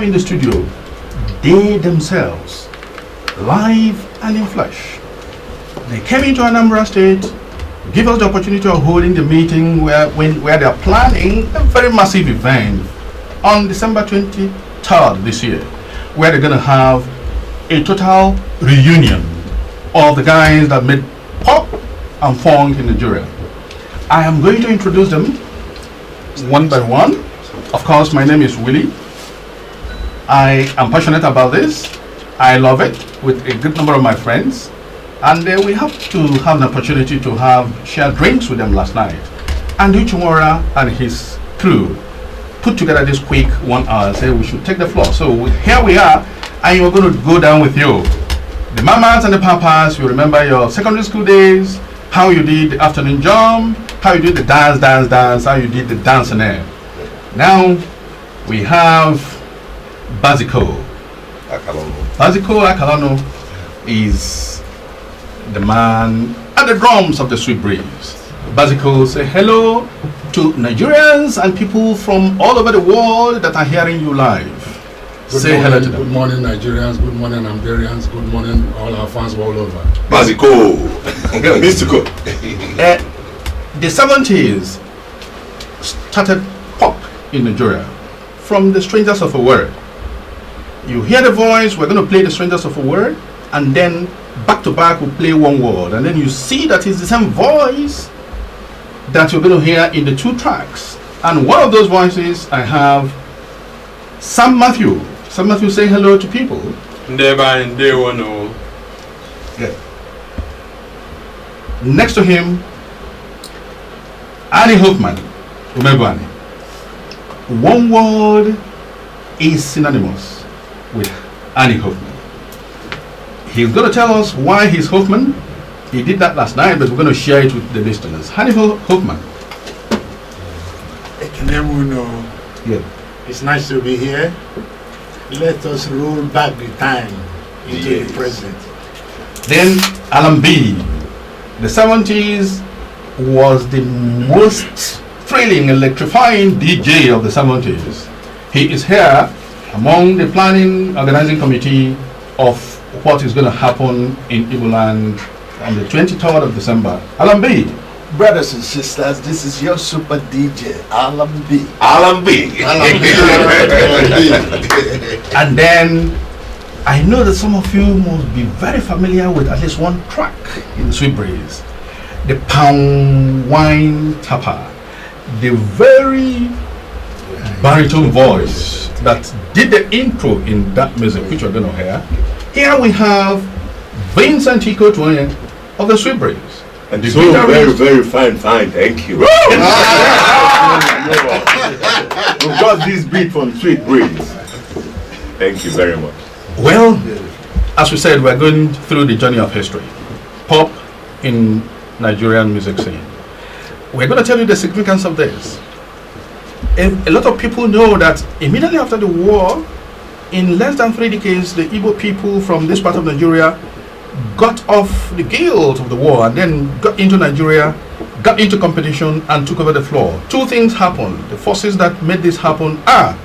In the studio, they themselves, live and in flesh. They came into Anambra State, give us the opportunity of holding the meeting where they are planning a very massive event on December 23rd this year, where they're going to have a total reunion of the guys that made pop and funk in Nigeria. I am going to introduce them one by one. Of course, my name is Willie. I am passionate about this. I love it with a good number of my friends, and we have to have an opportunity to share drinks with them last night. And Uchimura and his crew put together this quick 1 hour and said we should take the floor. So here we are, and you're going to go down with you. The mamas and the papas, you remember your secondary school days, how you did the afternoon jump, how you did the dance, how you did the dance and air. Now we have Baziko Akalano is the man at the drums of the Sweet Breeze. Baziko, say hello to Nigerians and people from all over the world that are hearing you live. Say hello to them. Good morning, Nigerians. Good morning, Amberians. Good morning, all our fans all over. Baziko, mystical. The 70s started pop in Nigeria from the Strangers of a Word. You hear the voice, we're going to play the Strangers of a Word, and then back to back we'll play one word, and then you see that it's the same voice that you're going to hear in the two tracks. And one of those voices, I have Sam Matthew. Sam Matthew, say hello to people. Good. Next to him, Annie Hoffman. Umegwani. One word is synonymous with Annie Hoffman. He's going to tell us why he's Hoffman. He did that last night, but we're going to share it with the listeners. Annie Hoffman. Yeah. It's nice to be here. Let us roll back the time into the present. Then Alan B. The 70s was the most thrilling, electrifying DJ of the 70s. He is here among the planning, organizing committee of what is going to happen in Igbo land on the 23rd of December. Alan B. Brothers and sisters, this is your super DJ, Alan B. Alan B. And then I know that some of you must be very familiar with at least one track in the Sweet Breeze. The Pound Wine Tapper. The very baritone voice that did the intro in that music, which we're going to hear. Here we have Vincent Ikotwe of the Sweet Breeze. And so very, very fine, thank you. We've got this beat from Sweet Breeze. Thank you very much. Well, as we said, we're going through the journey of history. Pop in Nigerian music scene. We're going to tell you the significance of this. A lot of people know that immediately after the war, in less than 3 decades, the Igbo people from this part of Nigeria got off the guilt of the war and then got into Nigeria, got into competition and took over the floor. Two things happened. The forces that made this happen are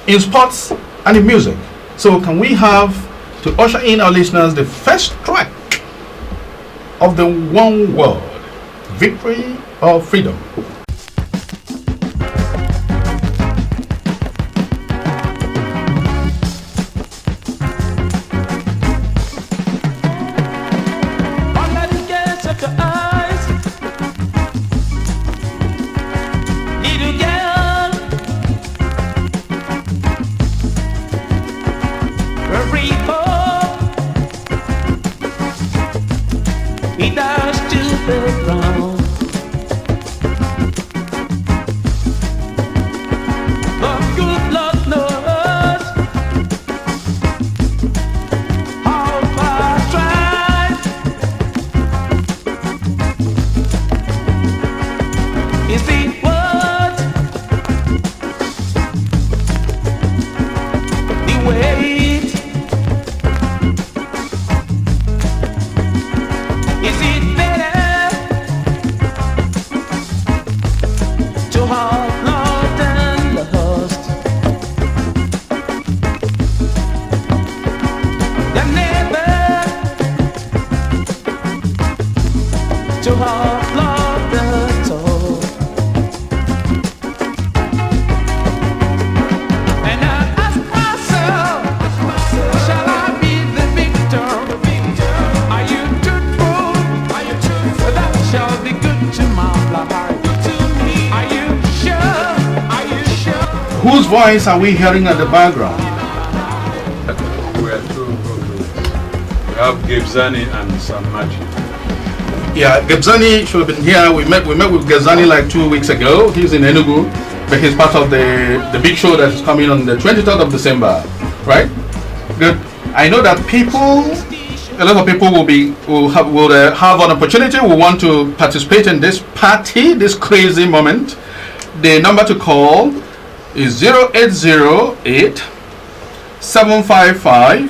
in sports and in music. So can we have, to usher in our listeners, the first track of the one word, victory or freedom? Whose voice are we hearing at the background? We are two vocalists. We have Gebzani and Sam Machi. Yeah, Gebzani should have been here. We met with Gebzani like 2 weeks ago. He's in Enugu, but he's part of the big show that is coming on the 23rd of December, right? Good. I know that a lot of people will have an opportunity, will want to participate in this party, this crazy moment. The number to call is 0808 755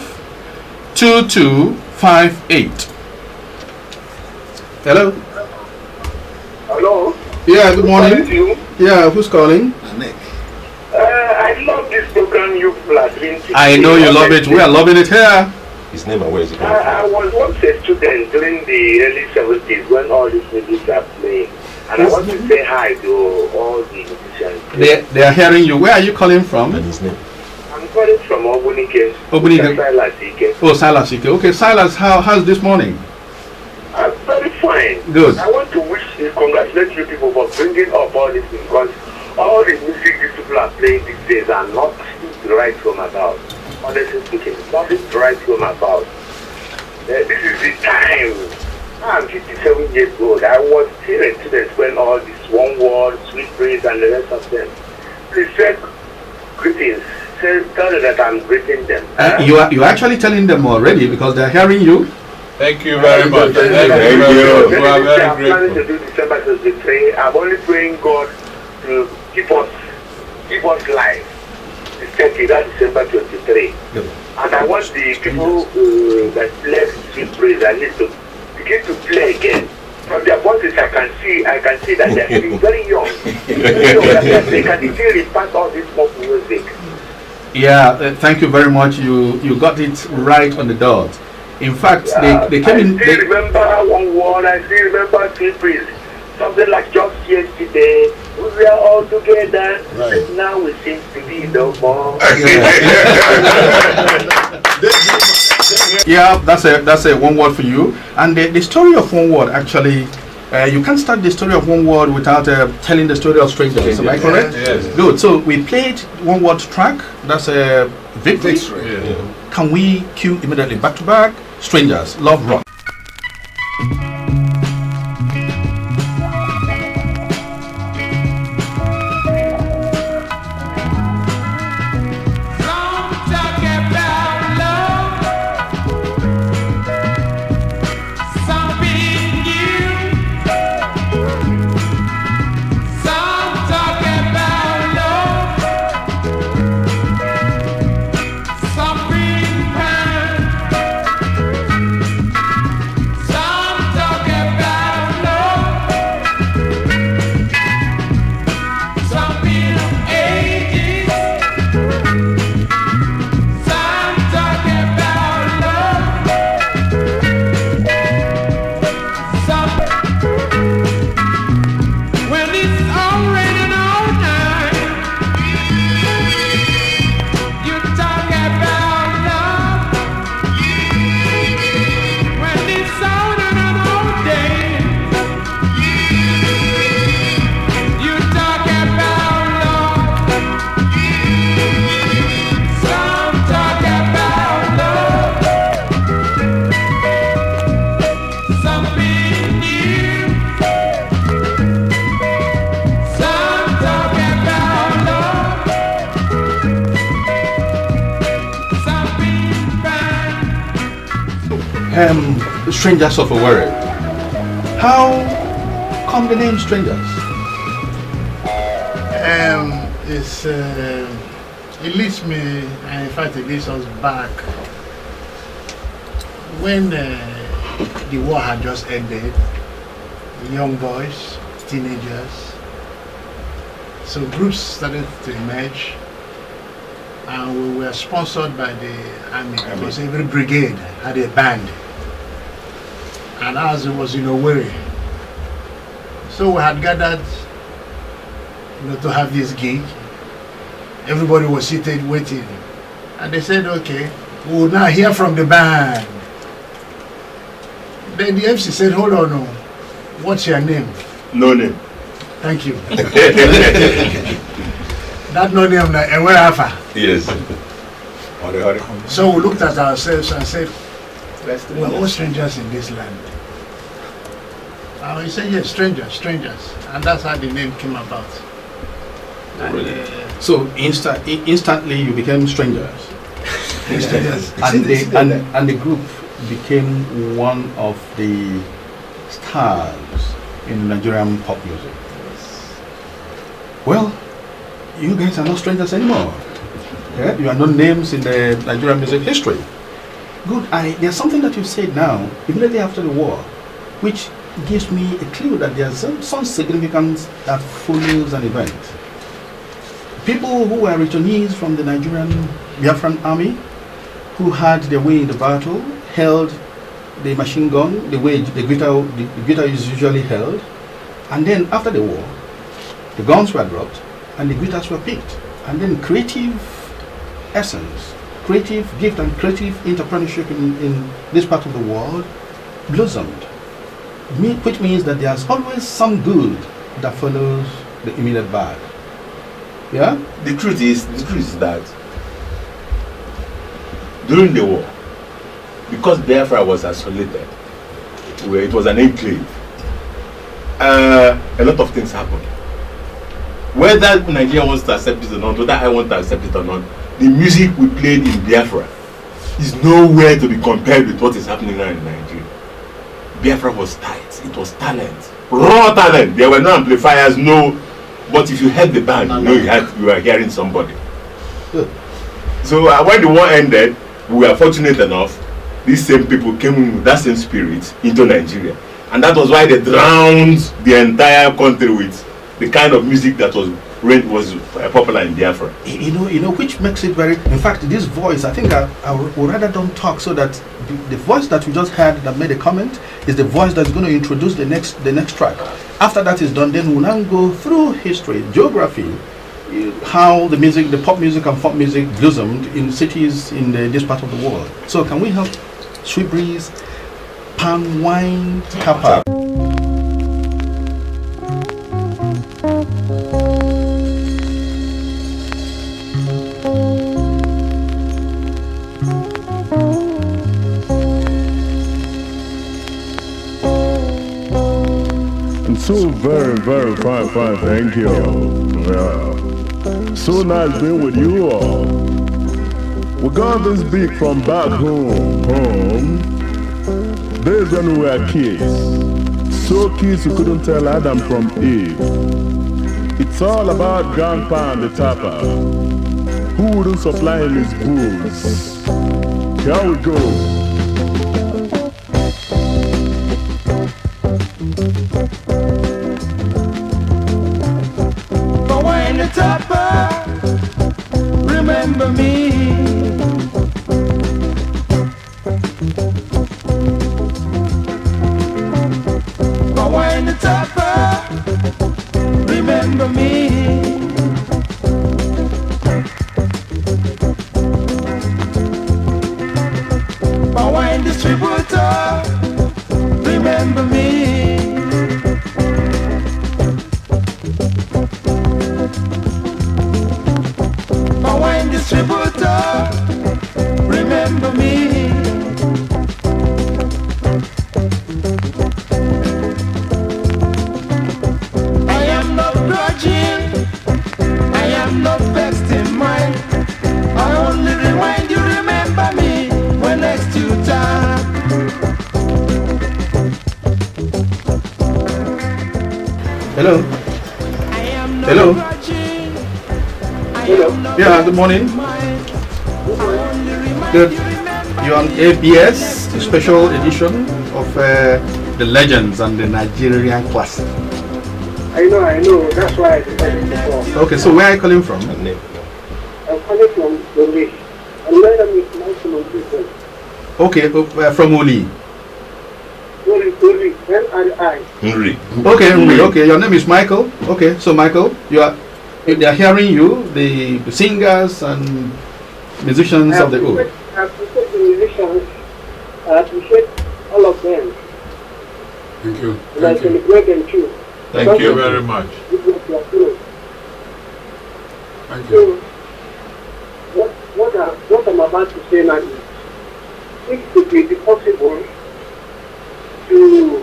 2258. Hello? Hello? Yeah, good morning. Good morning to you. Yeah, who's calling? Nick. I love this program you are doing. I know you love it. We are loving it here. His name and where is he coming I was once a student during the early 70s when all these movies are playing. And I want to say hi to all the musicians. They are hearing you. Where are you calling from? and his name? I'm calling from Obunike. Obunike. Silas Ike. Oh, Silas Ike. Okay, Silas, how's this morning? I'm very fine. Good. I want to congratulate you people for bringing up all this because all the music these people are playing these days are not to write home about. Honestly speaking, nothing to write home about. This is the time. I'm 57 years old. I was still a student when all this one word, sweet praise, and the rest of them. Please say greetings. Tell them that I'm greeting them. You're actually telling them already because they're hearing you. Thank you very much. Thank you. We are I'm very planning to grateful. do December 23. I'm only praying God to keep us live. It's that December 23. Good. And I want the people that play sweet praise at least to begin to play again. From their voices, I can see that they're still very young. They can still impact all this pop music. Yeah, thank you very much. You got it right on the dot. In fact, they came in. I still remember one word. I still remember sweet praise. Something like just yesterday, we were all together. Right. And now we seem to be no more. Yeah, that's a one word for you. And the story of one word actually, you can't start the story of one word without telling the story of strangers. Am I correct? Yes. Good. So we played one word track. That's a victory. Yeah. Can we cue immediately back to back? Strangers, Love Rock. Strangers of Owerri. How come the name Strangers? It leads me, and in fact it leads us back when the war had just ended. Young boys, teenagers, so groups started to emerge, and we were sponsored by the army because every brigade had a band, and ours was in Owerri. So we had gathered, to have this gig. Everybody was seated waiting, and they said, okay, we will now hear from the band. Then the MC said, hold on, no. What's your name? No name. Thank you. That no name, like Ewe. Yes. So we looked at ourselves and said, we're all strangers in this land. And we said, yes, strangers. And that's how the name came about. And, So instantly you became strangers. yes. And the group became one of the stars in Nigerian pop music. Well, you guys are not strangers anymore. Yeah? You are not names in the Nigerian music history. Good. There's something that you said now, immediately after the war, which gives me a clue that there's some significance that follows an event. People who were returnees from the Nigerian Biafran army, who had their way in the battle, held the machine gun the way the guitar is usually held, and then after the war, the guns were dropped and the guitars were picked, and then creative essence, creative gift and creative entrepreneurship in this part of the world blossomed, which means that there's always some good that follows the immediate bad. Yeah? The truth is that during the war, because Biafra was isolated, where it was an enclave, a lot of things happened. Whether Nigeria wants to accept it or not, whether I want to accept it or not, the music we played in Biafra is nowhere to be compared with what is happening now in Nigeria. Biafra was tight, it was talent, raw talent. There were no amplifiers, no. But if you heard the band, you were hearing somebody. Good. So when the war ended, we were fortunate enough. These same people came in with that same spirit into Nigeria, and that was why they drowned the entire country with the kind of music that was popular in Biafra. You know, which makes it very. In fact, this voice, I think I would rather don't talk, so that the voice that we just heard that made a comment is the voice that's going to introduce the next track. After that is done, then we'll now go through history, geography, how the music, the pop music and folk music blossomed in cities in this part of the world. So can we have Sweet Breeze, Palm Wine, Kappa? So very, very fine, thank you. Yeah. So nice being with you all. We got this beat from back home. Days when we were kids. So kids you couldn't tell Adam from Eve. It's all about Grandpa and the Tapper. Who wouldn't supply him his booze? Here we go. Tapper, remember me. But when the Tapper, remember me. But when distributor, remember me. Distributor, remember me. I am not grudging, I am not vexed in mind. I only rewind you, remember me when next you time. Hello. Hello. Yeah, good morning. Good. You're on ABS, a special edition of the Legends and the Nigerian Classic. I know. That's why I decided to call. Okay, so where are you calling from? I'm calling from Uri. And my name is Michael People. Okay, from Uli. Uri, N-R-I. Henry. Okay, Uli. Okay, your name is Michael. Okay, so Michael, they are hearing you, the singers and musicians of the old. I appreciate the musicians. I appreciate all of them. Thank you. And I Thank you. celebrate them too. Thank you very much. Thank you. So, what I'm about to say now is, if it will be possible to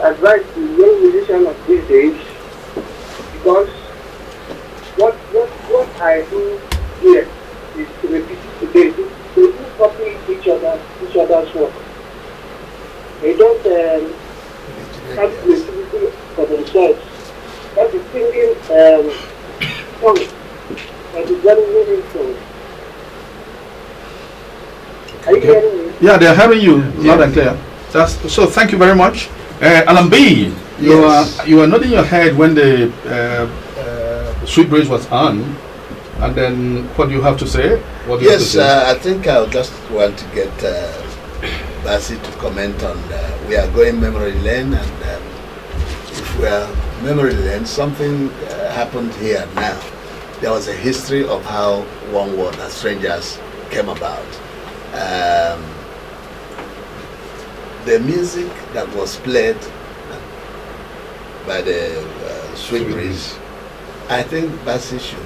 advise the young musicians of these days, because what I do here is to repeat it again. They do copy each other's work. They don't have creativity for themselves. That is singing songs. That is very meaningful. Are you hearing me? Yeah, they are hearing you loud and clear. So thank you very much. Alan B, you are nodding your head when the Sweet Breeze was on, and then what do you have to say? What do you have to say? I think I'll just want to get Basi to comment on we are going memory lane, and if we are memory lane, something happened here now. There was a history of how One World as Strangers came about. The music that was played by the Sweet Breeze, I think Basi should